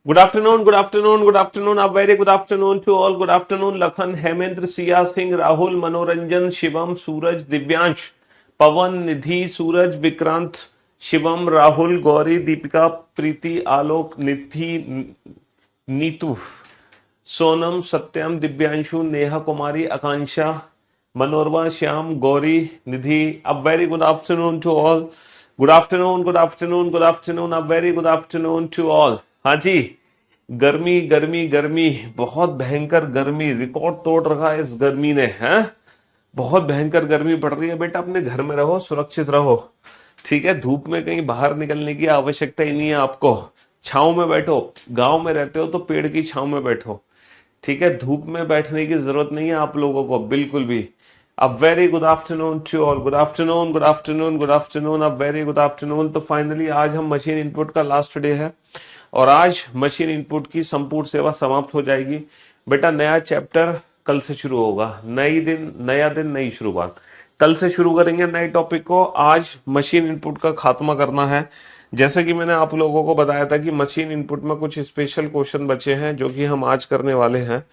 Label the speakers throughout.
Speaker 1: Good afternoon, good afternoon, good afternoon, a very good afternoon to all. Good afternoon Lakhan, Hemendra, Siya Singh, Rahul, Manoranjan, Shivam, Suraj, Divyansh, Pawan, Nidhi, Suraj, Vikrant, Shivam, Rahul, Gauri, Deepika, Preeti, Alok, Nidhi, Neetu, Sonam, Satyam, Divyanshu, Neha Kumari, Akanksha, Manorama, Shyam, Gauri, Nidhi. A very good afternoon to all. Good afternoon, good afternoon, good afternoon, a very good afternoon to all. हाँ जी, गर्मी गर्मी गर्मी, बहुत भयंकर गर्मी, record तोड़ रखा है इस गर्मी ने, हैं। बहुत भयंकर गर्मी पड़ रही है। बेटा अपने घर में रहो, सुरक्षित रहो, ठीक है। धूप में कहीं बाहर निकलने की आवश्यकता ही नहीं है आपको। छांव में बैठो, गांव में रहते हो तो पेड़ की छांव में बैठो, ठीक है। धूप में बैठने की जरूरत नहीं है आप लोगों को बिल्कुल भी। अब very good afternoon to all. Good afternoon, good afternoon, good afternoon, अब वेरी गुड आफ्टरनून। तो फाइनली आज हम मशीन इनपुट का लास्ट डे है और आज मशीन इनपुट की संपूर्ण सेवा समाप्त हो जाएगी। बेटा नया चैप्टर कल से शुरू होगा, नया दिन नई शुरुआत। कल से शुरू करेंगे नए टॉपिक को। आज मशीन इनपुट का खात्मा करना है। जैसे कि मैंने आप लोगों को बताया था कि मशीन इनपुट में कुछ स्पेशल क्वेश्चन बचे हैं जो कि हम आज करने वाले हैं।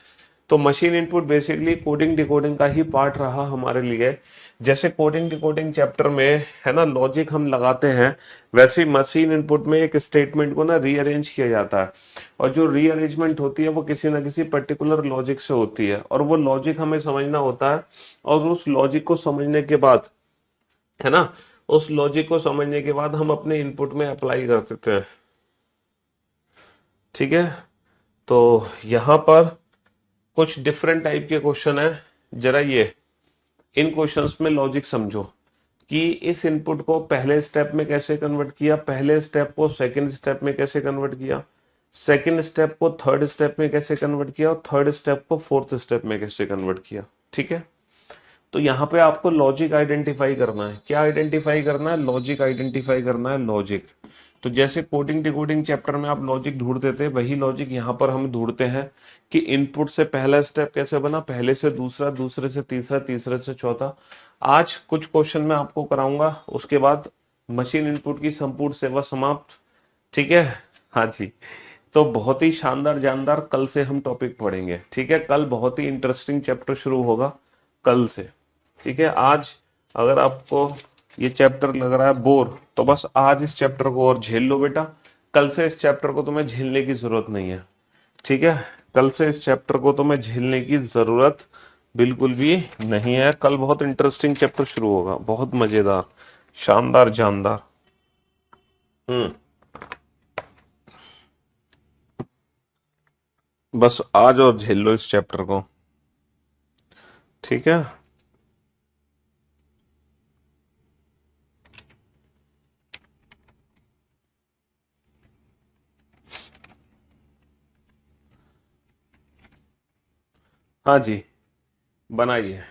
Speaker 1: तो machine input basically coding decoding का ही पार्ट रहा हमारे लिए। जैसे कोडिंग डिकोडिंग चैप्टर में है ना लॉजिक हम लगाते हैं, वैसे ही मशीन इनपुट में एक स्टेटमेंट को ना रीअरेंज किया जाता है। और जो रीअरेंजमेंट होती है वो किसी ना किसी पर्टिकुलर लॉजिक से होती है और वो लॉजिक हमें समझना होता है। और उस लॉजिक को समझने के बाद, है ना, उस लॉजिक को समझने के बाद हम अपने इनपुट में अप्लाई कर देते हैं, ठीक है। तो यहाँ पर कुछ डिफरेंट टाइप के क्वेश्चन है। जरा ये इन क्वेश्चंस में लॉजिक समझो कि इस इनपुट को पहले स्टेप में कैसे कन्वर्ट किया, पहले स्टेप को सेकंड स्टेप में कैसे कन्वर्ट किया, सेकंड स्टेप को थर्ड स्टेप में कैसे कन्वर्ट किया और थर्ड स्टेप को फोर्थ स्टेप में कैसे कन्वर्ट किया, ठीक है। तो यहाँ पे आपको लॉजिक आइडेंटिफाई करना है। क्या आइडेंटिफाई करना है? लॉजिक आइडेंटिफाई करना है, लॉजिक। तो जैसे कोडिंग डिकोडिंग चैप्टर में आप लॉजिक ढूंढते थे, वही लॉजिक यहाँ पर हम ढूंढते हैं कि इनपुट से पहला स्टेप कैसे बना, पहले से दूसरा, दूसरे से तीसरा, तीसरे से चौथा। आज कुछ क्वेश्चन मैं आपको कराऊंगा, उसके बाद मशीन इनपुट की संपूर्ण सेवा समाप्त, ठीक है। हाँ जी, तो बहुत ही शानदार जानदार कल से हम टॉपिक पढ़ेंगे, ठीक है। कल बहुत ही इंटरेस्टिंग चैप्टर शुरू होगा कल से, ठीक है। आज अगर आपको ये चैप्टर लग रहा है बोर, तो बस आज इस चैप्टर को और झेल लो बेटा। कल से इस चैप्टर को तुम्हें झेलने की जरूरत नहीं है, ठीक है। कल से इस चैप्टर को तुम्हें झेलने की जरूरत बिल्कुल भी नहीं है। कल बहुत इंटरेस्टिंग चैप्टर शुरू होगा, बहुत मजेदार, शानदार, जानदार। बस आज और झेल लो इस चैप्टर को, ठीक है। हाँ जी, बनाइए।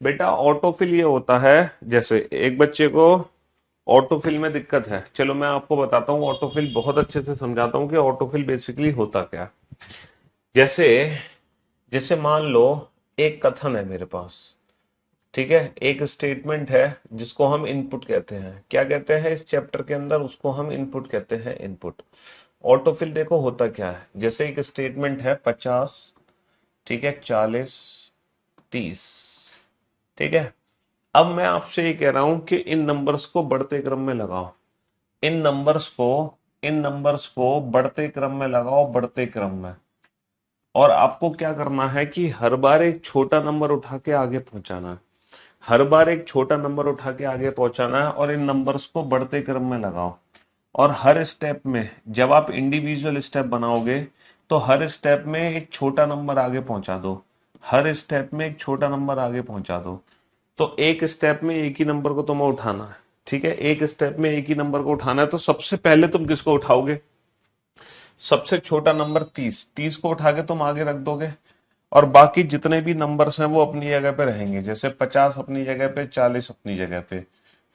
Speaker 1: बेटा ऑटोफिल ये होता है, जैसे एक बच्चे को ऑटोफिल में दिक्कत है, चलो मैं आपको बताता हूँ ऑटोफिल, बहुत अच्छे से समझाता हूँ कि ऑटोफिल बेसिकली होता क्या है। जैसे जैसे मान लो एक कथन है मेरे पास, ठीक है। एक स्टेटमेंट है जिसको हम इनपुट कहते हैं। क्या कहते हैं इस चैप्टर के अंदर? उसको हम इनपुट कहते हैं, इनपुट। ऑटोफिल देखो होता क्या है, जैसे एक स्टेटमेंट है 50, ठीक है, 40, 30, ठीक है। अब मैं आपसे ये कह रहा हूं कि इन नंबर्स को बढ़ते क्रम में लगाओ, इन नंबर्स को इन नंबर्स को बढ़ते क्रम में लगाओ, बढ़ते क्रम में। और आपको क्या करना है कि हर बार एक छोटा नंबर उठा के आगे पहुंचाना है, हर बार एक छोटा नंबर उठा के आगे पहुंचाना है और इन नंबर्स को बढ़ते क्रम में लगाओ। और हर स्टेप में जब आप इंडिविजुअल स्टेप बनाओगे तो हर स्टेप में एक छोटा नंबर आगे पहुंचा दो, हर स्टेप में एक छोटा नंबर आगे पहुंचा दो। तो एक स्टेप में एक ही नंबर को तुम्हें उठाना है, ठीक है। एक स्टेप में एक ही नंबर को उठाना है, तो सबसे पहले तुम किसको उठाओगे? सबसे छोटा नंबर 30, 30 को उठा के तुम आगे रख दोगे और बाकी जितने भी नंबर्स हैं वो अपनी जगह पे रहेंगे। जैसे 50 अपनी जगह पे, 40 अपनी जगह पे,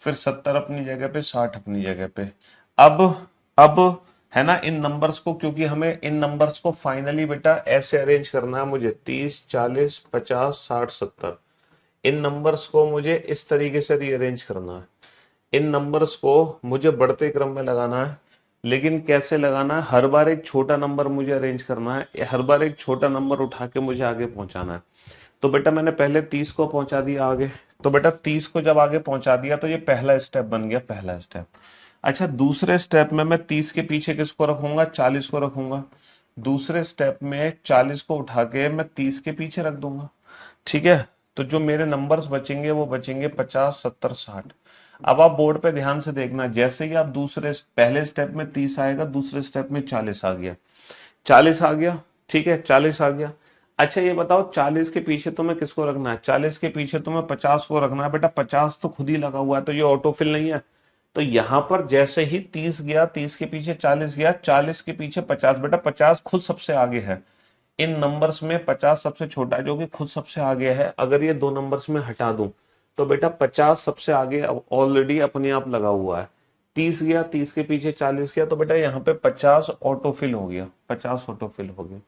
Speaker 1: फिर 70 अपनी जगह पे, 60 अपनी जगह पे। अब अब है ना, इन नंबर्स को, क्योंकि हमें इन नंबर्स को फाइनली बेटा ऐसे अरेंज करना है, मुझे 30, 40, 50, 60, 70, इन नंबर्स को मुझे इस तरीके से रीअरेंज करना है। इन नंबर्स को मुझे बढ़ते क्रम में लगाना है। लेकिन कैसे लगाना है, हर बार एक छोटा नंबर मुझे अरेंज करना है, हर बार एक छोटा नंबर उठा के मुझे आगे पहुंचाना है। तो बेटा मैंने पहले 30 को पहुंचा दिया आगे। तो बेटा 30 को जब आगे पहुंचा दिया तो ये पहला स्टेप बन गया, पहला स्टेप। अच्छा, दूसरे स्टेप में मैं 30 के पीछे किसको रखूंगा, 40 को रखूंगा। दूसरे स्टेप में 40 को उठा के मैं 30 के पीछे रख दूंगा। ठीक है। तो जो मेरे नंबर्स बचेंगे वो बचेंगे 50, 70, 60। अब आप बोर्ड पे ध्यान से देखना, जैसे ही आप दूसरे पहले स्टेप में 30 आएगा, दूसरे स्टेप में 40 आ गया, 40 आ गया। ठीक है, 40 आ गया। अच्छा ये बताओ 40 के पीछे तुम्हें किसको रखना है, 40 के पीछे तुम्हें 50 को रखना है। बेटा 50 तो खुद ही लगा हुआ है, तो ये ऑटोफिल नहीं है। तो यहां पर जैसे ही 30 गया, 30 के पीछे 40 गया, 40 के पीछे 50, बेटा 50 खुद सबसे आगे है। इन नंबर्स में 50 सबसे छोटा है, जो कि खुद सबसे आगे है। अगर ये दो नंबर्स में हटा दूं तो बेटा 50 सबसे आगे ऑलरेडी अपने आप लगा हुआ है। 30 गया, 30 के पीछे 40 गया, तो बेटा यहाँ पे 50 ऑटोफिल हो गया, 50 ऑटोफिल हो गया।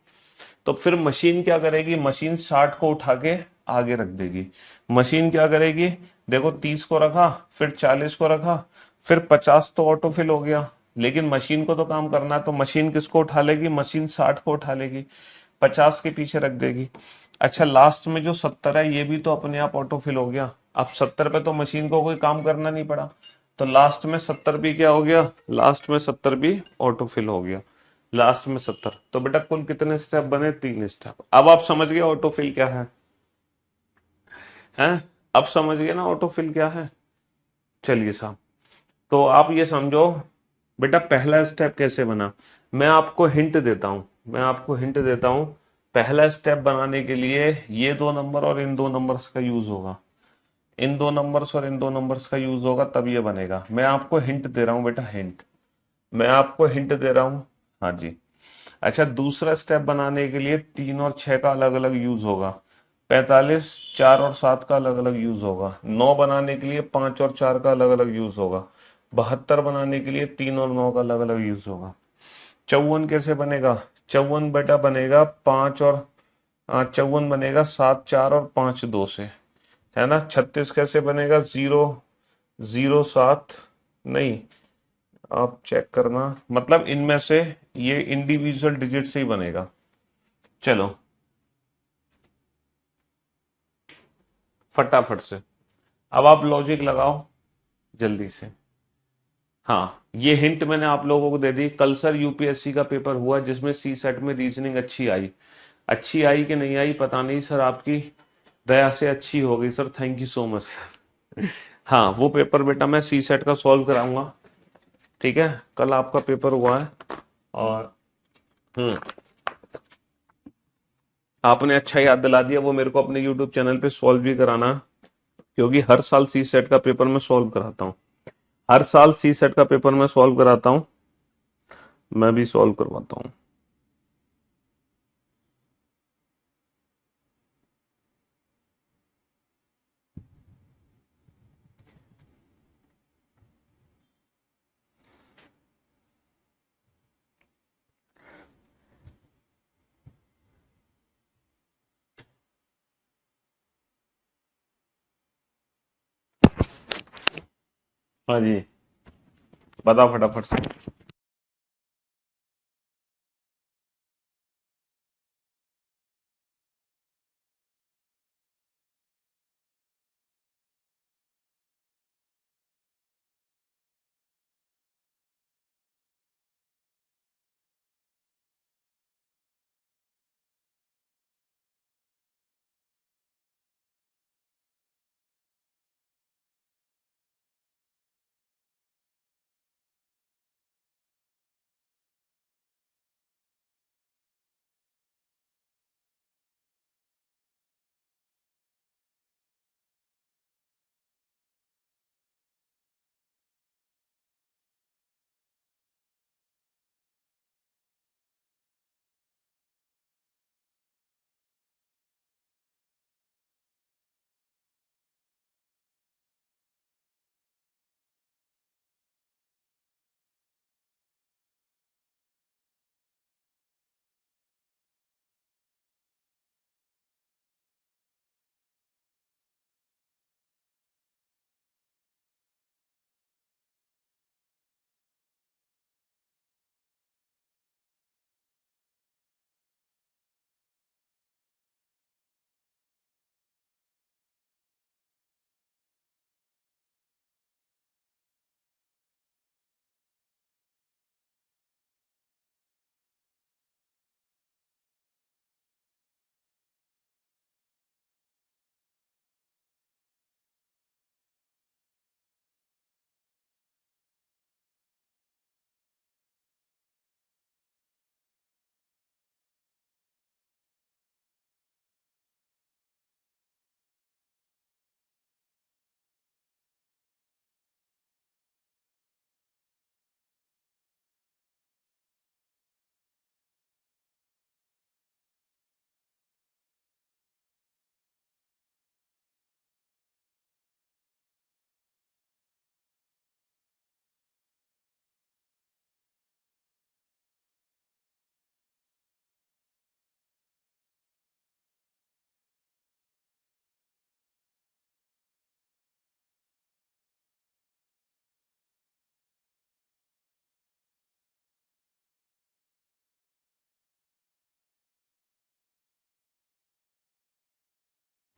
Speaker 1: तो फिर मशीन क्या करेगी, मशीन 60 को उठा के आगे रख देगी। मशीन क्या करेगी, देखो 30 को रखा, फिर 40 को रखा, फिर 50 तो ऑटोफिल हो गया। लेकिन मशीन को तो काम करना है, तो मशीन किसको उठा लेगी, मशीन 60 को उठा लेगी, 50 के पीछे रख देगी। अच्छा, लास्ट में जो 70 है ये भी तो अपने आप ऑटोफिल हो गया। अब 70 पे तो मशीन को कोई काम करना नहीं पड़ा, तो लास्ट में 70 भी क्या हो गया, लास्ट में 70 भी ऑटोफिल हो गया। लास्ट में 70। तो बेटा कुल कितने स्टेप बने, 3 स्टेप। अब आप समझ गए ऑटोफिल क्या है, हैं? अब समझ गए ना ऑटोफिल क्या है। चलिए साहब, तो आप ये समझो बेटा पहला स्टेप कैसे बना। मैं आपको हिंट देता हूं, मैं आपको हिंट देता हूं। पहला स्टेप बनाने के लिए ये दो नंबर और इन दो नंबर्स का यूज होगा, इन दो नंबर्स और इन दो नंबर्स का यूज होगा, तब ये बनेगा। मैं आपको हिंट दे रहा हूं बेटा, हिंट, मैं आपको हिंट दे रहा हूं। हाँ जी। अच्छा, दूसरा स्टेप बनाने के लिए 3 और 6 का अलग अलग यूज होगा, 45, 4 और 7 का अलग अलग यूज होगा, 9 बनाने के लिए 5 और 4 का अलग अलग यूज होगा, 72 बनाने के लिए 3 और 9 का अलग अलग यूज होगा। 54 कैसे बनेगा, 54 बेटा बनेगा 5 और 54 बनेगा 7, 4 और 5 2 से, है ना। 36 कैसे बनेगा, 0, 0, 7, नहीं, आप चेक करना, मतलब इनमें से ये इंडिविजुअल डिजिट से ही बनेगा। चलो फटाफट से, अब आप लॉजिक लगाओ जल्दी से। हाँ, ये हिंट मैंने आप लोगों को दे दी। कल सर यूपीएससी का पेपर हुआ जिसमें सी सेट में रीजनिंग अच्छी आई, अच्छी आई कि नहीं आई पता नहीं सर, आपकी दया से अच्छी हो गई sir, thank you so much. हाँ, वो पेपर बेटा मैं सी सेट का सॉल्व कराऊंगा। ठीक है, कल आपका पेपर हुआ है। और आपने अच्छा याद दिला दिया, वो मेरे को अपने यूट्यूब चैनल पे सॉल्व भी कराना, क्योंकि हर साल सी सेट का पेपर मैं सॉल्व कराता हूँ, हर साल सी सेट का पेपर मैं सॉल्व कराता हूँ, मैं भी सॉल्व करवाता हूँ। हाँ जी, बताओ फटाफट से।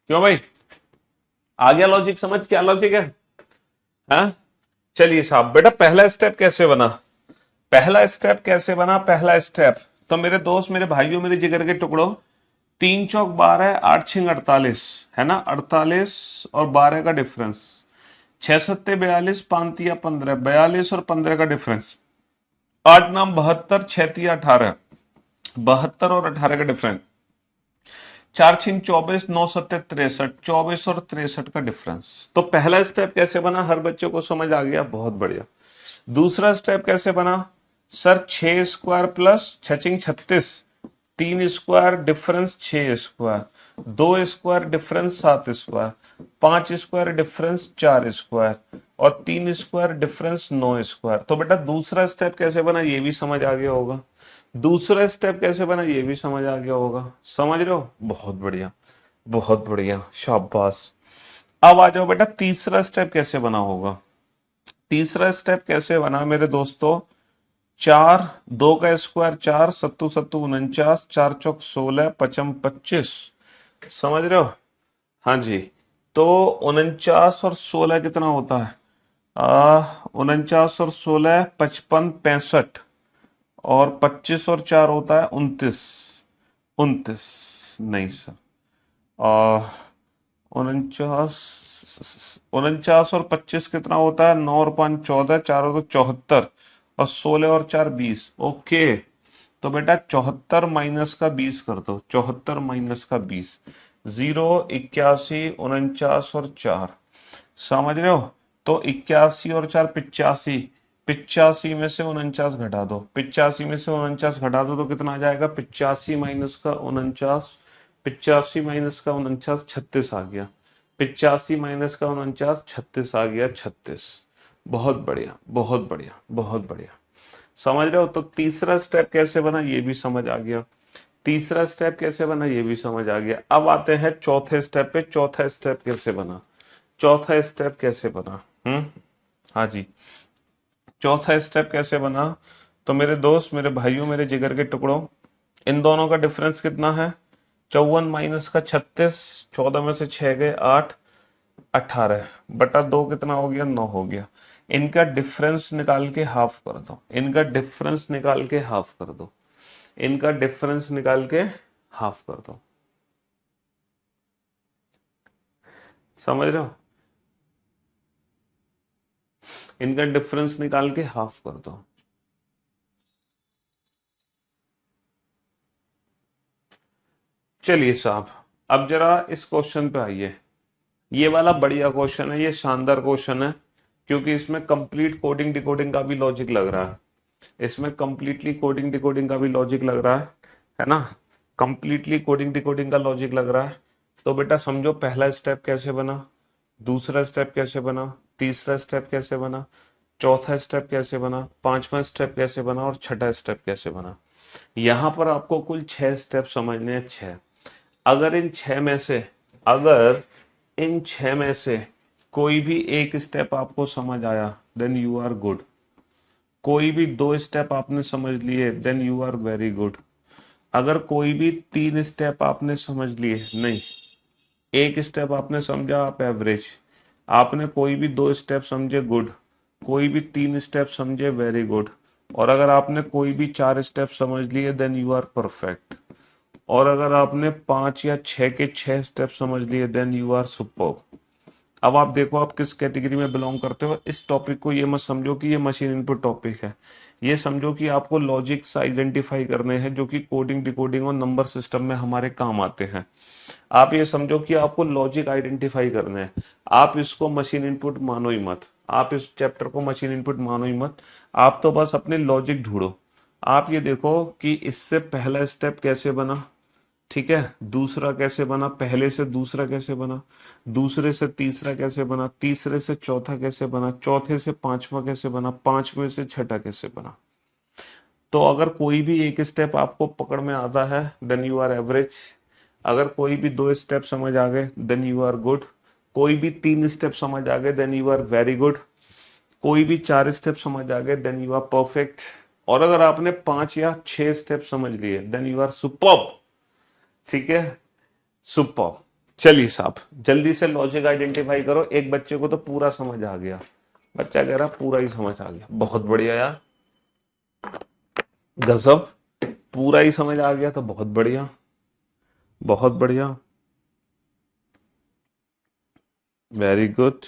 Speaker 1: क्यों भाई, आ गया लॉजिक समझ, क्या लॉजिक है? हाँ, चलिए साहब, बेटा पहला स्टेप कैसे बना, पहला स्टेप कैसे बना, पहला स्टेप, तो मेरे दोस्त, मेरे भाइयों, मेरे जिगर के टुकड़ों, 3 चौक 12, 8 6 48, है ना, 48 और 12 का डिफरेंस, 6 7 42, 5 3 15, 42 और 15 का डिफरेंस, 8 9 72, 6 3 18, 72 और 18 का डिफरेंस, 4 6 24, 9 7 63, 24 और 63 का डिफरेंस। तो पहला स्टेप कैसे बना, हर बच्चे को समझ आ गया, बहुत बढ़िया। दूसरा स्टेप कैसे बना, sir 6 square plus 6 6 36, 3 square difference 6 square, 2 square difference 7 square, 5 square difference 4 square और 3 स्क्वायर डिफरेंस 9 स्क्वायर। तो बेटा दूसरा स्टेप कैसे बना ये भी समझ आ गया होगा, दूसरा स्टेप कैसे बना ये भी समझ आ गया होगा, समझ रहे हो, बहुत बढ़िया, बहुत बढ़िया, शाबाश। अब आ जाओ बेटा, तीसरा स्टेप कैसे बना होगा, तीसरा स्टेप कैसे बना मेरे दोस्तों, 4 2 का स्क्वायर 4, सत्तू सत्तू 49, 4 चौक 16, पचम 25, समझ रहे हो, हाँ जी। तो 49 और 16 कितना होता है, 49 और 16 55 65, और 25 और 4 होता है 29, 29 नहीं सर, 49 और 25 कितना होता है, 9 और 5 14, 4 और 2 74, और 16 और 4 20, ओके। तो बेटा 74 माइनस का 20 कर दो, 74 माइनस का 20, 0 81 49 और 4, समझ रहे हो। तो 81 और 4 85, 85 में से 49 घटा दो, 85 में से 49 घटा दो तो कितना आ जाएगा, 85 माइनस का 49, 85 माइनस का 49 36 आ गया, 85 माइनस का 49 36 आ गया, 36। बहुत बढ़िया, बहुत बढ़िया, बहुत बढ़िया, समझ रहे हो। तो तीसरा स्टेप कैसे बना ये भी समझ आ गया, तीसरा स्टेप कैसे बना ये भी समझ आ गया। अब आते हैं चौथे स्टेप पे, चौथा स्टेप कैसे बना, चौथा स्टेप कैसे बना, हाँ जी, चौथा स्टेप कैसे बना। तो मेरे दोस्त, मेरे भाइयों, मेरे जिगर के टुकड़ों, इन दोनों का डिफरेंस कितना है, 54 माइनस का 36, 14 में से 6 गए 8, 18 बटा 2 कितना हो गया, 9 हो गया। इनका डिफरेंस निकाल के हाफ कर दो, इनका डिफरेंस निकाल के हाफ कर दो, इनका डिफरेंस निकाल के हाफ कर दो, समझ रहे हो, इनका डिफरेंस निकाल के हाफ कर दो। चलिए साहब, अब जरा इस क्वेश्चन पे आइए, ये वाला बढ़िया क्वेश्चन है, ये शानदार क्वेश्चन है, क्योंकि इसमें कंप्लीट कोडिंग डिकोडिंग का भी लॉजिक लग रहा है, इसमें कंप्लीटली कोडिंग डिकोडिंग का भी लॉजिक लग रहा है ना, कंप्लीटली कोडिंग डिकोडिंग का लॉजिक लग रहा है। तो बेटा समझो, पहला स्टेप कैसे बना, दूसरा स्टेप कैसे बना, तीसरा स्टेप कैसे बना, चौथा स्टेप कैसे बना, पांचवा स्टेप कैसे बना और छठा स्टेप कैसे बना। यहां पर आपको कुल 6 स्टेप समझने हैं, 6। अगर इन 6 में से, अगर इन 6 में से कोई भी एक स्टेप आपको समझ आया देन यू आर गुड, कोई भी 2 स्टेप आपने समझ लिए then you are very good, अगर कोई भी 3 स्टेप आपने समझ लिए, नहीं, एक स्टेप आपने समझा आप एवरेज, आपने कोई भी 2 स्टेप समझे गुड, कोई भी 3 स्टेप समझे वेरी गुड, और अगर आपने कोई भी 4 स्टेप समझ लिए देन यू आर परफेक्ट, और अगर आपने 5 या 6 के 6 स्टेप समझ लिए देन यू आर सुपर। अब आप देखो आप किस कैटेगरी में बिलोंग करते हो, इस टॉपिक को ये मत समझो कि ये मशीन इनपुट टॉपिक है, ये समझो कि आपको लॉजिक्स आइडेंटिफाई करने हैं जो कि कोडिंग डिकोडिंग और नंबर सिस्टम में हमारे काम आते हैं। आप ये समझो कि आपको लॉजिक आइडेंटिफाई करने हैं, आप इसको मशीन इनपुट मानो ही मत, आप इस चैप्टर को मशीन इनपुट मानो ही मत, आप तो बस अपने लॉजिक ढूंढो। आप ये देखो कि इससे पहला स्टेप कैसे बना, ठीक है, दूसरा कैसे बना, पहले से दूसरा कैसे बना, दूसरे से तीसरा कैसे बना, तीसरे से चौथा कैसे बना, चौथे से पांचवा कैसे बना, पांचवे से छठा कैसे बना। तो अगर कोई भी एक स्टेप आपको पकड़ में आता है देन यू आर एवरेज, अगर कोई भी 2 स्टेप समझ आ गए देन यू आर गुड, कोई भी 3 स्टेप समझ आ गए then you are very good, कोई भी 4 स्टेप समझ आ गए देन यू आर परफेक्ट, और अगर आपने 5 या 6 स्टेप समझ लिए देन यू आर सुपर्ब, ठीक है, सुपर। चलिए साहब, जल्दी से लॉजिक आइडेंटिफाई करो। एक बच्चे को तो पूरा समझ आ गया, बच्चा कह रहा पूरा ही समझ आ गया। बहुत बढ़िया यार, गजब, पूरा ही समझ आ गया तो बहुत बढ़िया, बहुत बढ़िया, वेरी गुड।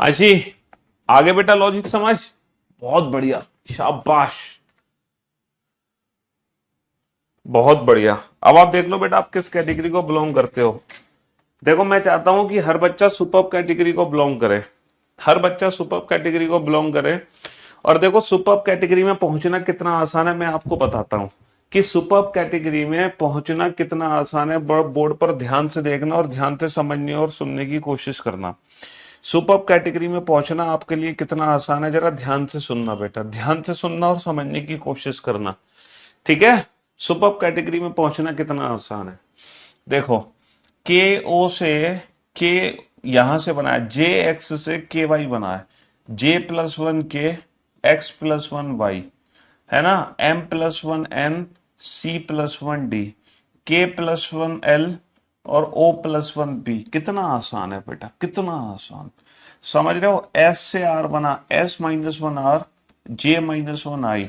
Speaker 1: हाँ जी, आगे बेटा लॉजिक समझ, बहुत बढ़िया, शाबाश, बहुत बढ़िया। अब आप देख लो बेटा आप किस कैटेगरी को बिलोंग करते हो। देखो मैं चाहता हूं कि हर बच्चा सुपर्ब कैटेगरी को बिलोंग करे, हर बच्चा सुपर्ब कैटेगरी को बिलोंग करे। और देखो सुपर्ब कैटेगरी में पहुंचना कितना आसान है मैं आपको बताता हूं कि सुपर्ब कैटेगरी में पहुंचना कितना आसान है। बोर्ड पर ध्यान से देखना और ध्यान से समझने और सुनने की कोशिश करना। सुपर्ब कैटेगरी में पहुंचना आपके लिए कितना आसान है, जरा ध्यान से सुनना बेटा, ध्यान से सुनना और समझने की कोशिश करना, ठीक है। सुपर्ब कैटेगरी में पहुंचना कितना आसान है, देखो के ओ से के, यहां से बना है जे एक्स से के वाई बना है, J plus one K X plus one Y, है ना, M plus one N C plus one D, K plus one L और ओ प्लस वन बी। कितना आसान है बेटा, कितना आसान, समझ रहे हो। एस से आर बना, S minus one R, J minus one I,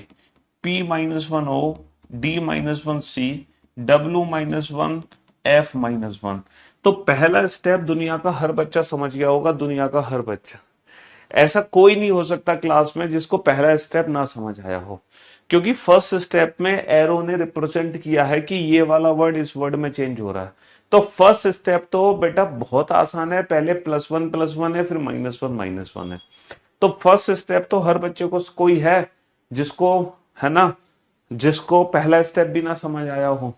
Speaker 1: P minus one O, D minus one C, W minus one, F minus one. तो पहला स्टेप दुनिया का हर बच्चा समझ गया होगा, दुनिया का हर बच्चा। ऐसा कोई नहीं हो सकता क्लास में जिसको पहला स्टेप ना समझ आया हो, क्योंकि फर्स्ट स्टेप में एरो ने रिप्रेजेंट किया है कि ये वाला वर्ड इस वर्ड में चेंज हो रहा है। तो फर्स्ट स्टेप तो बेटा बहुत आसान है, पहले प्लस वन है, फिर माइनस वन है। तो फर्स्ट स्टेप तो हर बच्चे को कोई है जिसको, है ना, जिसको पहला स्टेप भी ना समझ आया हो,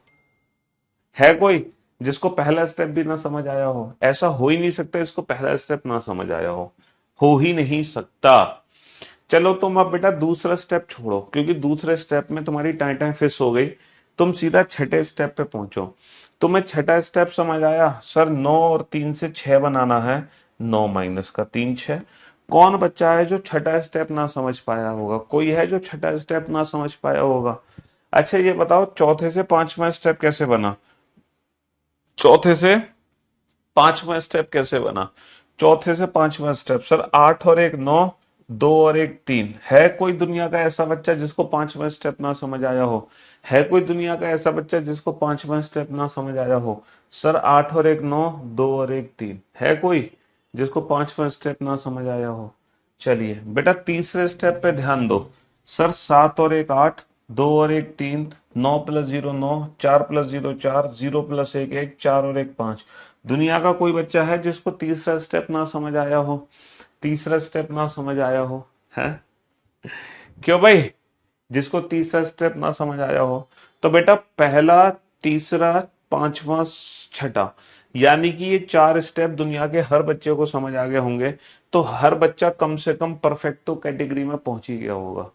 Speaker 1: है कोई जिसको पहला स्टेप भी ना समझ आया हो? ऐसा हो ही नहीं सकता इसको पहला स्टेप ना समझ आया हो ही नहीं सकता। चलो तुम अब बेटा दूसरा स्टेप छोड़ो, क्योंकि दूसरे स्टेप में तुम्हारी टाइम टाइम फिस हो गई, तुम सीधा छठे स्टेप पे पहुंचो। तुम्हें छठा स्टेप समझ आया, सर 9 और 3 से 6 बनाना है, 9 माइनस का 3 6। कौन बच्चा है जो छठा स्टेप ना समझ पाया होगा? कोई है जो छठा स्टेप ना समझ पाया होगा? अच्छा ये बताओ चौथे से पांचवा स्टेप कैसे बना, चौथे से पांचवा स्टेप कैसे बना? चौथे से पांचवा स्टेप, सर 8 और एक 9, 2 और एक 3। है कोई दुनिया का ऐसा बच्चा जिसको पांचवा स्टेप ना समझ आया हो? है कोई दुनिया का ऐसा बच्चा जिसको पांचवा स्टेप ना समझ आया हो? सर 8 और एक 9, 2 और एक 3, है कोई जिसको पांचवा स्टेप ना समझ आया हो? चलिए बेटा तीसरे स्टेप पे ध्यान दो। सर 7 और एक 8, 2 और एक 3, 9 प्लस 0 9, 4 प्लस 0 4, 0 प्लस 1 1, 4 और एक 5। दुनिया का कोई बच्चा है जिसको तीसरा स्टेप ना समझ आया हो? तीसरा स्टेप ना समझ आया हो, है? क्यों भाई, जिसको तीसरा स्टेप ना समझ आया हो? तो बेटा पहला, तीसरा, पांचवा, छठा, यानी कि ये 4 स्टेप दुनिया के हर बच्चे को समझ आ गए होंगे। तो हर बच्चा कम से कम परफेक्टो कैटेगरी में पहुंच ही गया होगा,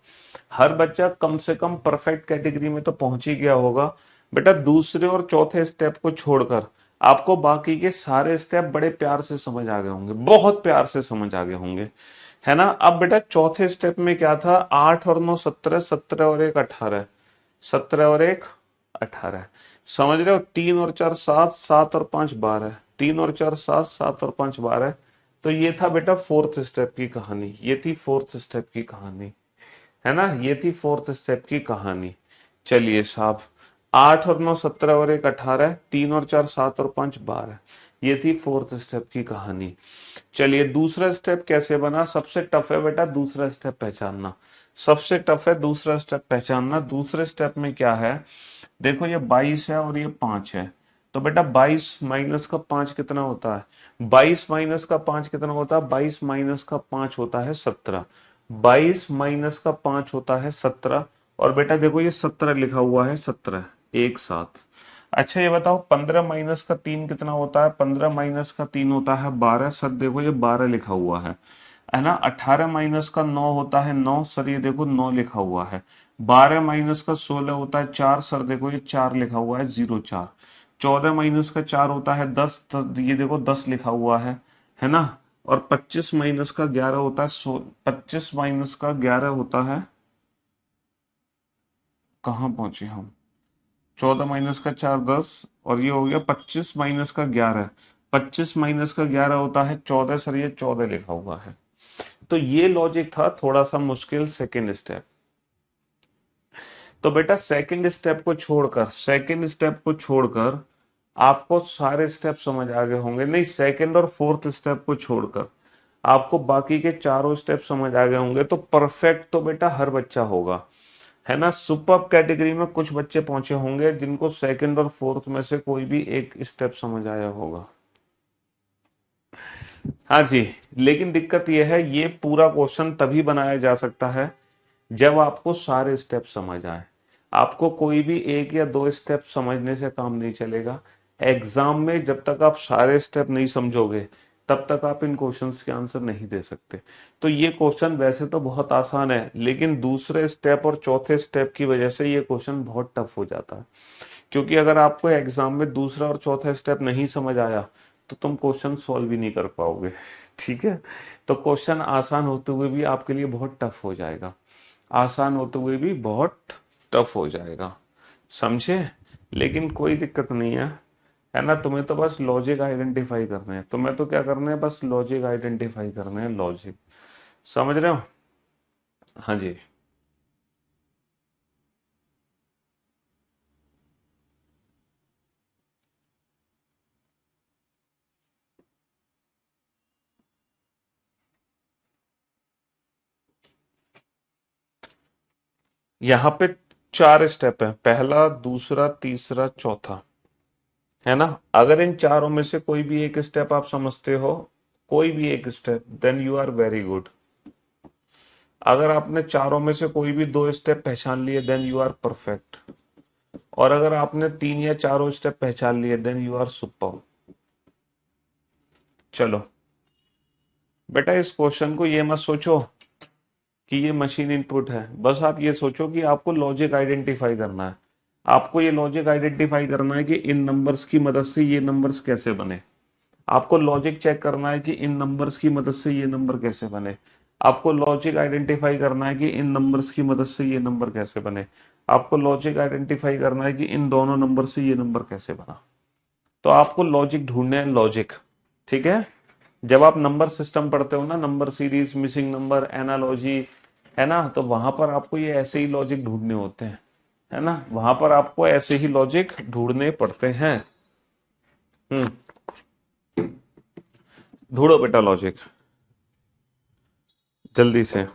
Speaker 1: हर बच्चा कम से कम परफेक्ट कैटेगरी में तो पहुंच ही गया होगा। बेटा दूसरे और चौथे स्टेप को छोड़कर आपको बाकी के सारे स्टेप बड़े प्यार से समझ आ गए होंगे, बहुत प्यार से समझ आ गए होंगे, है ना। अब बेटा चौथे स्टेप में क्या था, 8 और 9 17, 17 और एक 18, 17 और एक 18, समझ रहे हो। 3 और 4 7, 7 और 5 12, 3 और 4 7, 7 और 5 12। तो ये था बेटा फोर्थ स्टेप की कहानी, ये थी फोर्थ स्टेप की कहानी, है ना, ये थी फोर्थ स्टेप की कहानी। चलिए साहब, 8 और 9 17 और एक 18, 3 और 4 7 और 5 12, ये थी फोर्थ स्टेप की कहानी। चलिए दूसरा स्टेप कैसे बना? सबसे टफ है बेटा दूसरा स्टेप पहचानना, सबसे टफ है दूसरा स्टेप पहचानना। दूसरे स्टेप में क्या है, देखो ये 22 है और ये 5 है। तो बेटा 22 माइनस का 5 कितना होता है? 22 माइनस का 5 कितना होता है? 22 माइनस का 5 होता है 17। 22 माइनस का 5 होता है 17। और बेटा देखो ये 17 लिखा हुआ है, 17 एक साथ। अच्छा ये बताओ 15 माइनस का 3 कितना होता है? 15 माइनस का 3 होता है 12। सर देखो ये 12 लिखा हुआ है ना। 18 माइनस का 9 होता है 9। सर ये देखो 9 लिखा हुआ है। 12 माइनस का 16 होता है 4। सर देखो ये 4 लिखा हुआ है, 0 4। 14 माइनस का 4 होता है 10। तो ये देखो 10 लिखा हुआ है ना। और 25 माइनस का 11 होता है 25 माइनस का 11 होता है, कहाँ पहुंचे हम, 14 माइनस का 4 10, और ये हो गया 25 माइनस का 11। 25 माइनस का 11 होता है 14। सर ये 14 लिखा हुआ है। तो ये लॉजिक था थोड़ा सा मुश्किल सेकेंड स्टेप। तो बेटा सेकेंड स्टेप को छोड़कर आपको सारे स्टेप समझ आ गए होंगे, नहीं सेकेंड और फोर्थ स्टेप को छोड़कर आपको बाकी के चारों स्टेप समझ आ गए होंगे तो परफेक्ट तो बेटा हर बच्चा होगा, है ना। सुपर कैटेगरी में कुछ बच्चे पहुंचे होंगे जिनको सेकंड और फोर्थ में से कोई भी एक स्टेप समझ आया होगा। हाँ जी। लेकिन दिक्कत यह है, ये पूरा क्वेश्चन तभी बनाया जा सकता है जब आपको सारे स्टेप समझ आए। आपको कोई भी एक या दो स्टेप समझने से काम नहीं चलेगा। एग्जाम में जब तक आप सारे स्टेप नहीं समझोगे तब तक आप इन क्वेश्चंस के आंसर नहीं दे सकते। तो ये क्वेश्चन वैसे तो बहुत आसान है, लेकिन दूसरे स्टेप और चौथे स्टेप की वजह से ये क्वेश्चन बहुत टफ हो जाता है। क्योंकि अगर आपको एग्जाम में दूसरा और चौथा स्टेप नहीं समझ आया तो तुम क्वेश्चन सॉल्व भी नहीं कर पाओगे। ठीक है। तो क्वेश्चन आसान होते हुए भी आपके लिए बहुत टफ हो जाएगा, आसान होते हुए भी बहुत टफ हो जाएगा, समझे। लेकिन कोई दिक्कत नहीं है ना। तुम्हें तो बस लॉजिक आइडेंटिफाई करने हैं, तुम्हें तो क्या करना है, बस लॉजिक आइडेंटिफाई करने हैं, लॉजिक। समझ रहे हो। हाँ जी। यहाँ पे चार स्टेप है, पहला दूसरा तीसरा चौथा, है ना। अगर इन चारों में से कोई भी एक स्टेप आप समझते हो, कोई भी एक step, then you are very good. अगर आपने चारों में से कोई भी दो स्टेप पहचान लिए देन यू आर परफेक्ट। और अगर आपने तीन या चारों स्टेप पहचान लिए देन यू आर सुपर। चलो बेटा, इस क्वेश्चन को ये मत सोचो कि ये मशीन इनपुट है, बस आप ये सोचो कि आपको लॉजिक आइडेंटिफाई करना है। आपको ये लॉजिक आइडेंटिफाई करना है कि इन नंबर्स की मदद से ये नंबर्स कैसे बने। आपको लॉजिक चेक करना है कि इन नंबर्स की मदद से ये नंबर कैसे बने। आपको लॉजिक आइडेंटिफाई करना है कि इन नंबर्स की मदद से ये नंबर कैसे बने। आपको लॉजिक आइडेंटिफाई करना है कि इन दोनों नंबर से ये नंबर कैसे बना। तो आपको लॉजिक ढूंढने हैं, लॉजिक। ठीक है। जब आप नंबर सिस्टम पढ़ते हो ना, number series, missing number, analogy, है ना, तो वहां पर आपको ये ऐसे ही लॉजिक ढूंढने होते हैं, है ना। वहां पर आपको ऐसे ही लॉजिक ढूंढने पड़ते हैं। हम्म। ढूंढो बेटा लॉजिक, जल्दी से।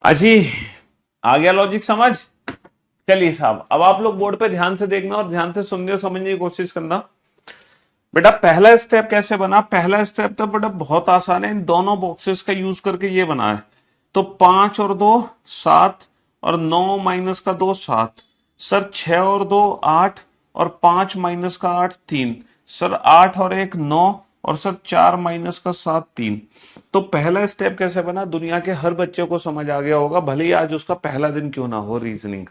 Speaker 1: अजी, आ गया लॉजिक समझ? चलिए साहब, अब आप लोग बोर्ड पे ध्यान से देखना और ध्यान से सुनने और समझने की कोशिश करना। बेटा पहला स्टेप कैसे बना? पहला स्टेप तो बेटा बहुत आसान है, इन दोनों बॉक्सेस का यूज करके ये बना है। तो 5 और 2 7, और 9 - का 2 7। सर 6 और 2 8, और 5 - का 8 3। सर 8 और 1 9, और सर 4 - का 7 3। तो पहला स्टेप कैसे बना? दुनिया के हर बच्चे को समझ आ गया होगा, भले ही आज उसका पहला दिन क्यों ना हो रीजनिंग,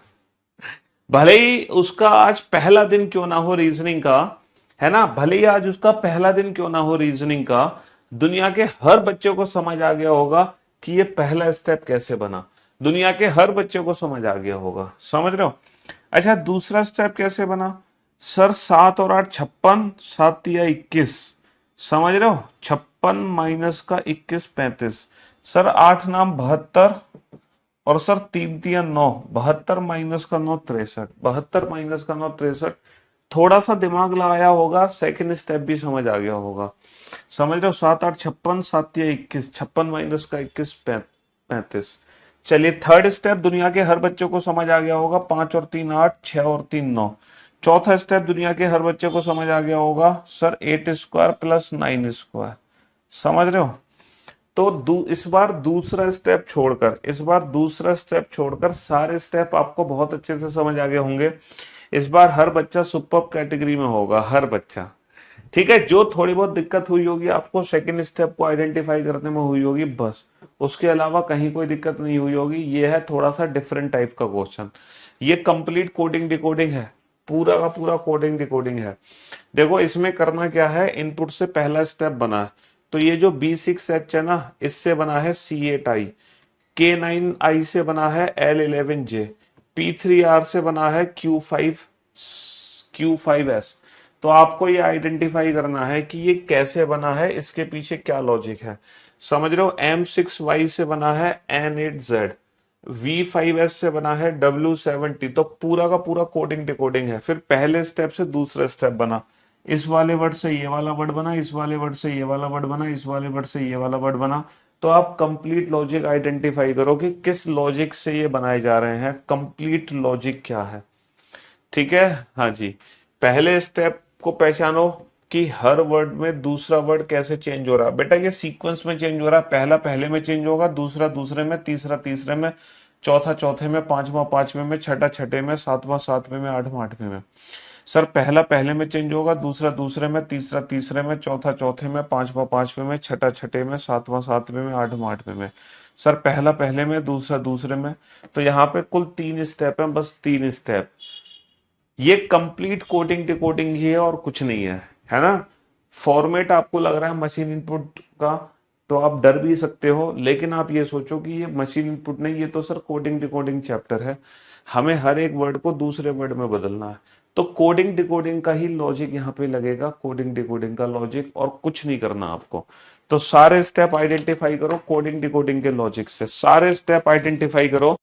Speaker 1: भले ही उसका आज पहला दिन क्यों ना हो रीजनिंग का, है ना, भले ही आज उसका पहला दिन क्यों ना हो रीजनिंग का, दुनिया के हर बच्चे को समझ आ गया होगा कि ये पहला स्टेप कैसे बना। दुनिया के हर बच्चे को समझ आ गया होगा, समझ रहे हो? अच्छा, दूसरा स्टेप कैसे बना? सर 7 और 8 56, 7 × 21, समझ रहे हो? 56 - का 21 35। सर 8 × 9 = 72, और सर 3 × 3 = 9, 72 - का 9 63, 72 - का 9 63। थोड़ा सा दिमाग लगाया होगा, सेकंड स्टेप भी समझ आ गया होगा, समझ रहे हो? 7 8 56, 7 × 21, 56 - का 21 35। चलिए थर्ड स्टेप दुनिया के हर बच्चे को समझ आ गया होगा, 5 और 3 8, 6 और 3 9। चौथा स्टेप दुनिया के हर बच्चे को समझ आ गया होगा, सर 8² + 9², समझ रहे हो? तो इस बार दूसरा स्टेप छोड़कर, इस बार दूसरा स्टेप छोड़कर सारे स्टेप आपको बहुत अच्छे से समझ आ गए होंगे। इस बार हर बच्चा सुपर कैटेगरी में होगा, हर बच्चा। ठीक है, जो थोड़ी बहुत दिक्कत हुई होगी आपको सेकंड स्टेप को आइडेंटिफाई करने में हुई होगी बस, उसके अलावा कहीं कोई दिक्कत नहीं हुई होगी। ये है थोड़ा सा डिफरेंट टाइप का क्वेश्चन। ये कंप्लीट कोडिंग डिकोडिंग है, पूरा का पूरा कोडिंग डिकोडिंग है। देखो इसमें करना क्या है, इनपुट से पहला स्टेप बना है, तो ये जो B6H है ना, इससे बना है C8I, K9I से बना है L11J, P3R से बना है Q5S। तो आपको ये आइडेंटिफाई करना है कि ये कैसे बना है, इसके पीछे क्या लॉजिक है, समझ रहे हो? M6Y से बना है N8Z, V5S से बना है W70। तो पूरा का पूरा कोडिंग डिकोडिंग है। फिर पहले स्टेप से दूसरा स्टेप बना, इस वाले वर्ड से ये वाला वर्ड बना, इस वाले वर्ड से ये वाला वर्ड बना, इस वाले वर्ड से ये वाला वर्ड बना। तो आप कंप्लीट लॉजिक आइडेंटिफाई करो कि किस लॉजिक से ये बनाए जा रहे हैं, कंप्लीट लॉजिक क्या है। ठीक है, हाँ जी। पहले स्टेप को पहचानो कि हर वर्ड में दूसरा वर्ड कैसे चेंज हो रहा है। बेटा ये सीक्वेंस में चेंज हो रहा है, पहला पहले में चेंज होगा, दूसरा दूसरे में, तीसरा तीसरे में, चौथा चौथे में, पांचवा पांचवें में, छठा छठे में, सातवां सातवें में, आठवां आठवें में। सर पहला पहले में चेंज होगा, दूसरा दूसरे में, तीसरा तीसरे में, चौथा चौथे में, पांचवा पांचवें में, छठा छठे में, सातवां सातवें में, आठवां आठवें में। सर पहला पहले में, दूसरा दूसरे में। तो यहाँ पे कुल 3 स्टेप है, बस 3 स्टेप। ये कंप्लीट कोडिंग डिकोडिंग ही है और कुछ नहीं है ना? फॉर्मेट आपको लग रहा है मशीन इनपुट का, तो आप डर भी सकते हो, लेकिन आप ये सोचो कि ये मशीन इनपुट नहीं, ये तो सर कोडिंग डिकोडिंग चैप्टर है। हमें हर एक वर्ड को दूसरे वर्ड में बदलना है। तो कोडिंग डिकोडिंग का ही लॉजिक यहाँ पे लगेगा, कोडिंग डिकोडिंग का लॉजिक, और कुछ नहीं करना आपको। तो सारे स्टेप आइडेंटिफाई करो कोडिंग डिकोडिंग के लॉजिक से, सारे स्टेप आइडेंटिफाई करो।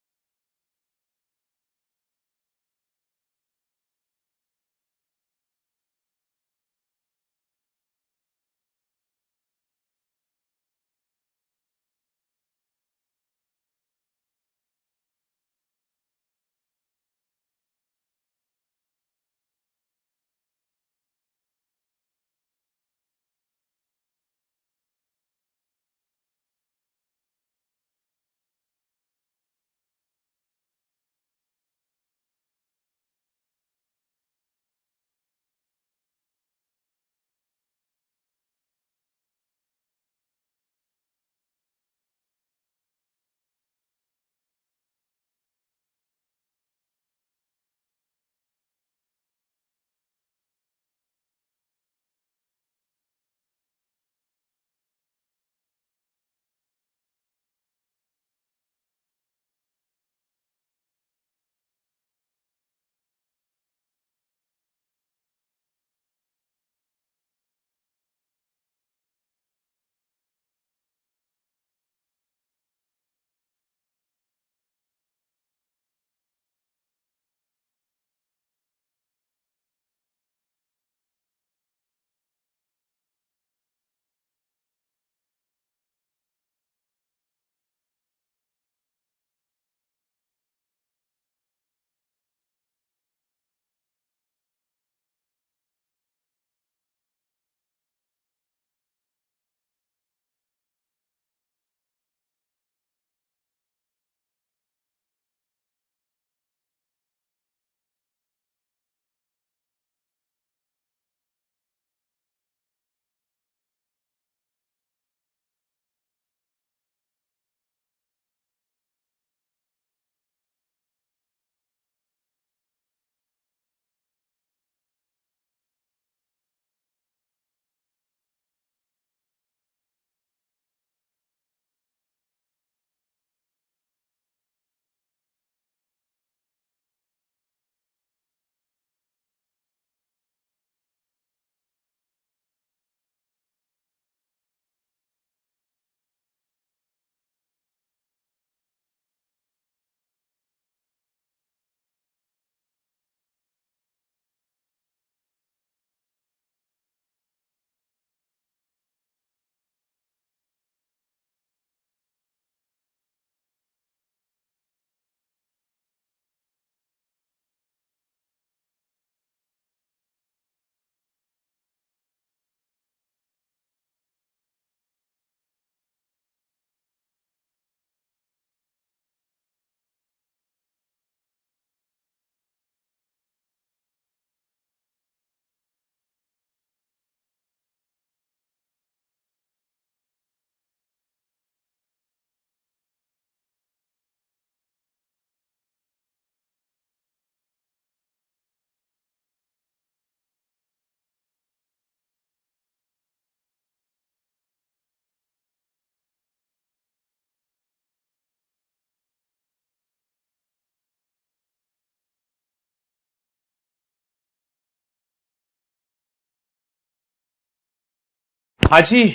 Speaker 1: हाँ जी,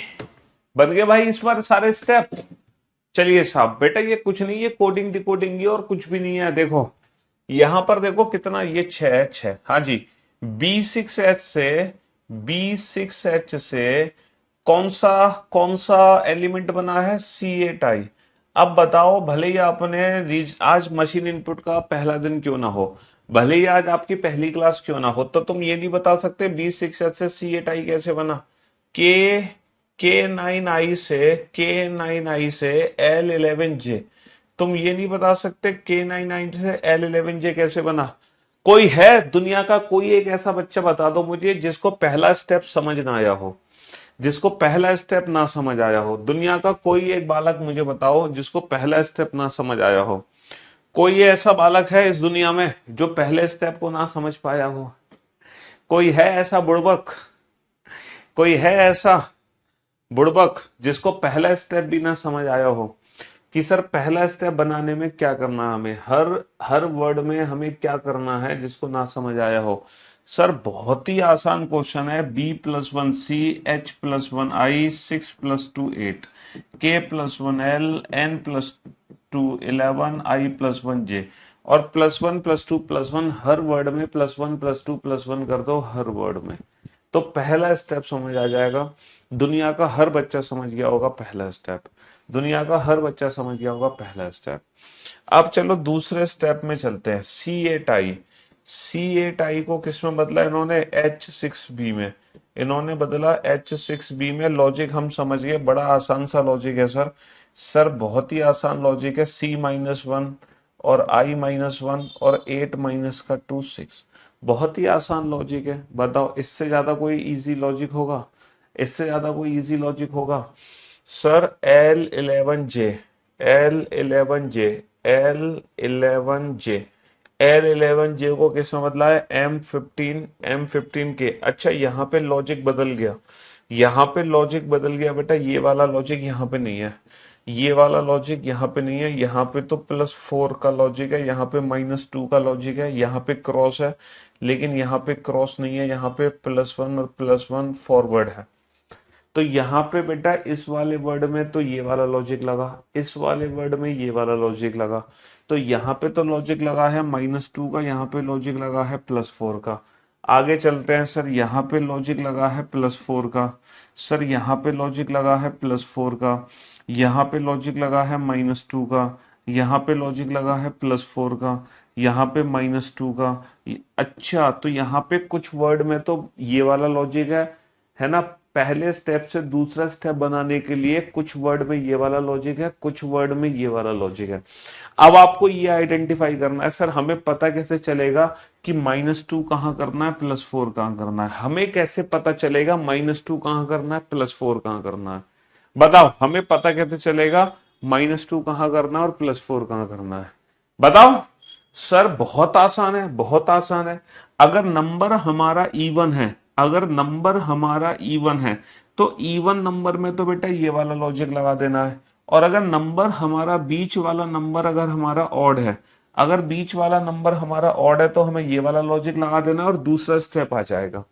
Speaker 1: बन गए भाई इस बार सारे स्टेप। चलिए साहब, बेटा ये कुछ नहीं है, कोडिंग डिकोडिंग ये और कुछ भी नहीं है। देखो यहां पर देखो कितना, ये 6 हाँ जी। B6H से, B6H से कौन सा एलिमेंट बना है, C8I। अब बताओ, भले ही आपने आज मशीन इनपुट का पहला दिन क्यों ना हो, भले ही आज आपकी पहली क्लास क्यों ना हो, तो तुम ये नहीं बता सकते B6H से C8I कैसे बना। के के नाइन आई से L11J। तुम ये नहीं बता सकते K99 से L11J कैसे बना। कोई है दुनिया का, कोई एक ऐसा बच्चा बता दो मुझे जिसको पहला स्टेप समझ ना आया हो, जिसको पहला स्टेप ना समझ आया हो। दुनिया का कोई एक बालक मुझे बताओ जिसको पहला स्टेप ना समझ आया हो। कोई ऐसा बालक है इस दुनिया में जो पहले स्टेप को ना समझ पाया हो। कोई है ऐसा बुड़बक, कोई है ऐसा बुड़बक जिसको पहला स्टेप भी ना समझ आया हो कि सर पहला स्टेप बनाने में क्या करना है हमें, हर हर वर्ड में हमें क्या करना है, जिसको ना समझ आया हो। सर बहुत ही आसान क्वेश्चन है। B+1C H+1I 6+2 8 K+1L N+2 11 I+1J। और +1 +2 +1 हर वर्ड में, +1 +2 +1 कर दो हर वर्ड में, तो पहला स्टेप समझ आ जाएगा। दुनिया का हर बच्चा समझ गया होगा पहला स्टेप, दुनिया का हर बच्चा समझ गया होगा पहला स्टेप। अब चलो दूसरे स्टेप में चलते हैं। C8I को किस में बदला इन्होंने, H6B में। इन्होंने बदला H6B में। लॉजिक हम समझ गए, बड़ा आसान सा लॉजिक है सर। सर बहुत ही आसान लॉजिक है। C-1 और I-1 और 8 - 2 6, बहुत ही आसान लॉजिक है। बताओ इससे ज्यादा कोई इजी लॉजिक होगा, इससे ज्यादा कोई इजी लॉजिक होगा। Sir L11J, L11J, L11J, L11J को किस में बदला है, M15 के। अच्छा यहाँ पे लॉजिक बदल गया, यहाँ पे लॉजिक बदल गया बेटा। ये वाला लॉजिक यहाँ पे नहीं है, ये वाला लॉजिक यहाँ पे नहीं है। यहाँ पे तो +4 का लॉजिक है, यहाँ पे -2 का लॉजिक है, यहाँ पे क्रॉस है, लेकिन यहाँ पे क्रॉस नहीं है, यहाँ पे +1 और +1 फॉरवर्ड है। तो यहाँ पे बेटा इस वाले वर्ड में तो ये वाला लॉजिक लगा, इस वाले वर्ड में ये वाला लॉजिक लगा। तो यहाँ पे तो लॉजिक लगा है -2 का, यहाँ पे लॉजिक लगा है +4 का। आगे चलते हैं सर, यहाँ पे लॉजिक लगा है +4 का। सर यहाँ पे लॉजिक लगा है +4 का, यहाँ पे लॉजिक लगा है -2 का, यहाँ पे लॉजिक लगा है +4 का, यहाँ पे -2 का। अच्छा तो यहाँ पे कुछ वर्ड में तो ये वाला लॉजिक है ना। पहले स्टेप से दूसरा स्टेप बनाने के लिए कुछ वर्ड में ये वाला लॉजिक है, कुछ वर्ड में ये वाला लॉजिक है। अब आपको ये आइडेंटिफाई करना है, सर हमें पता कैसे चलेगा कि -2 कहाँ करना है, +4 कहाँ करना है। हमें कैसे पता चलेगा -2 कहाँ करना है, +4 कहाँ करना है। बताओ हमें पता कैसे चलेगा -2 कहाँ करना है और +4 कहाँ करना है। बताओ सर, बहुत आसान है, बहुत आसान है। अगर नंबर हमारा इवन है, अगर नंबर हमारा इवन है तो इवन नंबर में तो बेटा ये वाला लॉजिक लगा देना है। और अगर नंबर हमारा बीच वाला नंबर अगर हमारा ऑड है, अगर बीच वाला नंबर हमारा ऑड है तो हमें ये वाला लॉजिक लगा देना और दूसरा स्टेप आ जाएगा,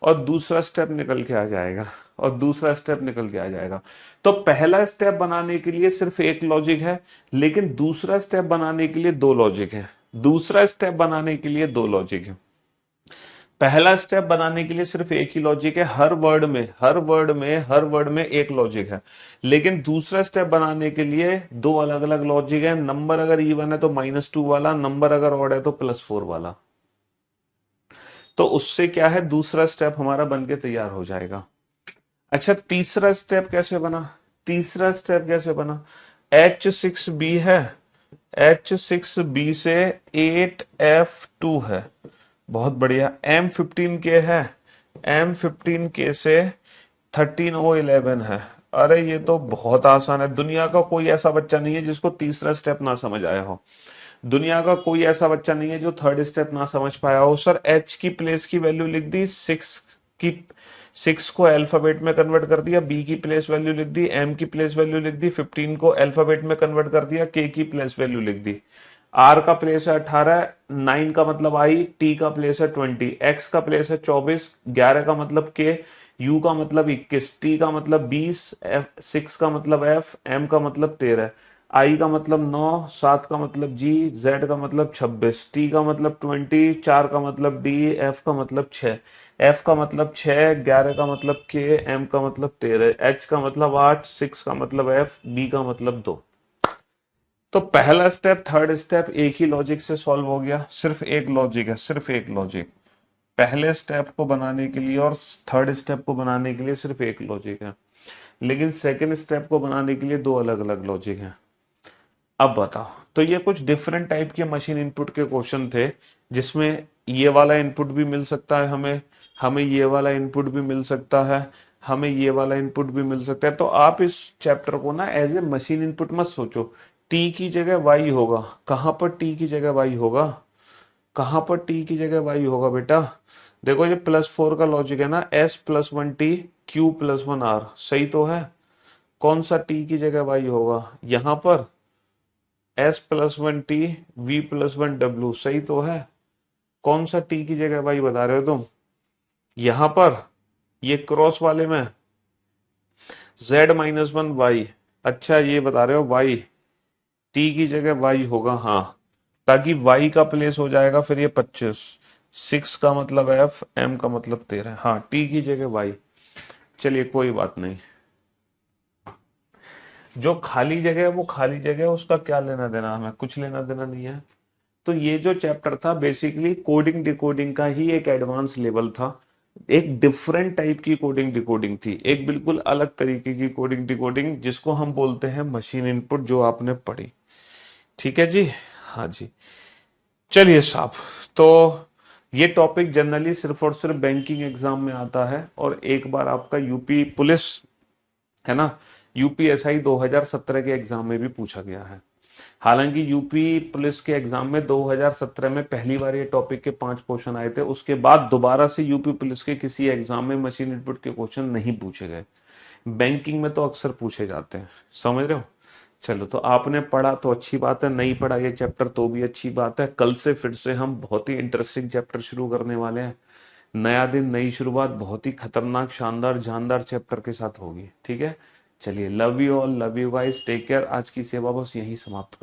Speaker 1: और दूसरा स्टेप निकल के आ जाएगा, और दूसरा स्टेप निकल के आ जाएगा। तो पहला स्टेप बनाने के लिए सिर्फ एक लॉजिक है, लेकिन दूसरा स्टेप बनाने के लिए दो लॉजिक है। दूसरा स्टेप बनाने के लिए दो लॉजिक है, पहला स्टेप बनाने के लिए सिर्फ एक ही लॉजिक है। हर वर्ड में, हर वर्ड में, हर वर्ड में एक लॉजिक है। लेकिन दूसरा स्टेप बनाने के लिए दो अलग अलग लॉजिक है। नंबर अगर इवन है तो -2 वाला, नंबर अगर ऑड है तो +4 वाला। तो उससे क्या है, दूसरा स्टेप हमारा बनके तैयार हो जाएगा। अच्छा तीसरा स्टेप कैसे बना, तीसरा स्टेप कैसे बना। H6B है, H6B से 8F2 है, बहुत बढ़िया। M15K है, M15K से 13O11 है। अरे ये तो बहुत आसान है, दुनिया का कोई ऐसा बच्चा नहीं है जिसको तीसरा स्टेप ना समझ आया हो। दुनिया का कोई ऐसा बच्चा नहीं है जो थर्ड स्टेप ना समझ पाया हो। सर H की प्लेस की वैल्यू लिख दी, 6 को अल्फाबेट में कन्वर्ट कर दिया, B की प्लेस वैल्यू लिख दी, M की प्लेस वैल्यू लिख दी, 15 को अल्फाबेट में कन्वर्ट कर दिया, K की प्लेस वैल्यू लिख दी। R का प्लेस है 18, 9 का मतलब I, T का प्लेस है 20, X का प्लेस है 24, 11 का मतलब K, U का मतलब 21, T का मतलब 20, F6 का मतलब F, M का मतलब 13, I का मतलब 9, 7 का मतलब G, Z का मतलब 26, T का मतलब 20, 4 का मतलब D, F का मतलब 6, F का मतलब 6, 11 का मतलब K, M का मतलब 13, H का मतलब 8, 6 का मतलब F, B का मतलब 2। तो पहला स्टेप थर्ड स्टेप एक ही लॉजिक से सॉल्व हो गया, सिर्फ एक लॉजिक है, सिर्फ एक लॉजिक। पहले स्टेप को बनाने के लिए और थर्ड स्टेप को बनाने के लिए सिर्फ एक लॉजिक है, लेकिन सेकंड स्टेप को बनाने के लिए दो अलग अलग लॉजिक हैं। अब बताओ, तो ये कुछ डिफरेंट टाइप के मशीन इनपुट के क्वेश्चन थे, जिसमें ये वाला इनपुट भी मिल सकता है हमें, हमें ये वाला इनपुट भी मिल सकता है, हमें ये वाला इनपुट भी मिल सकता है। तो आप इस चैप्टर को ना एज ए मशीन इनपुट मत सोचो। टी की जगह वाई होगा। कहां पर टी की जगह वाई होगा? कहां पर टी की जगह वाई होगा बेटा? देखो ये +4 का लॉजिक है ना, S+1 T, Q+1 R, सही तो है। कौन सा टी की जगह वाई होगा? यहां पर S+1 T, V+1 W, सही तो है। कौन सा टी की जगह वाई बता रहे हो तुम? यहां पर ये क्रॉस वाले में Z-1 Y। अच्छा ये बता रहे हो वाई, टी की जगह वाई होगा, हाँ, ताकि वाई का प्लेस हो जाएगा फिर ये 25, 6 का मतलब F, M का मतलब 13, हाँ टी की जगह वाई। चलिए कोई बात नहीं, जो खाली जगह है वो खाली जगह है, उसका क्या लेना देना, हमें कुछ लेना देना नहीं है। तो ये जो चैप्टर था बेसिकली कोडिंग डिकोडिंग का ही एक एडवांस लेवल था। एक डिफरेंट टाइप की कोडिंग डिकोडिंग थी, एक बिल्कुल अलग तरीके की कोडिंग डिकोडिंग, जिसको हम बोलते हैं मशीन इनपुट, जो आपने पढ़ी। ठीक है जी, हाँ जी। चलिए साहब, तो ये टॉपिक जनरली सिर्फ और सिर्फ बैंकिंग एग्जाम में आता है, और एक बार आपका यूपी पुलिस है ना, यूपीएसआई 2017 के एग्जाम में भी पूछा गया है। हालांकि यूपी पुलिस के एग्जाम में 2017 में पहली बार ये टॉपिक के 5 क्वेश्चन आए थे, उसके बाद दोबारा से यूपी पुलिस के किसी एग्जाम में मशीन इनपुट के क्वेश्चन नहीं पूछे गए। बैंकिंग में तो अक्सर पूछे जाते हैं, समझ रहे हो। चलो, तो आपने पढ़ा तो अच्छी बात है, नहीं पढ़ा ये चैप्टर तो भी अच्छी बात है। कल से फिर से हम बहुत ही इंटरेस्टिंग चैप्टर शुरू करने वाले हैं। नया दिन, नई शुरुआत, बहुत ही खतरनाक, शानदार, जानदार चैप्टर के साथ होगी। ठीक है, चलिए, love you all, love you guys, take care. आज की सेवा बस यही समाप्त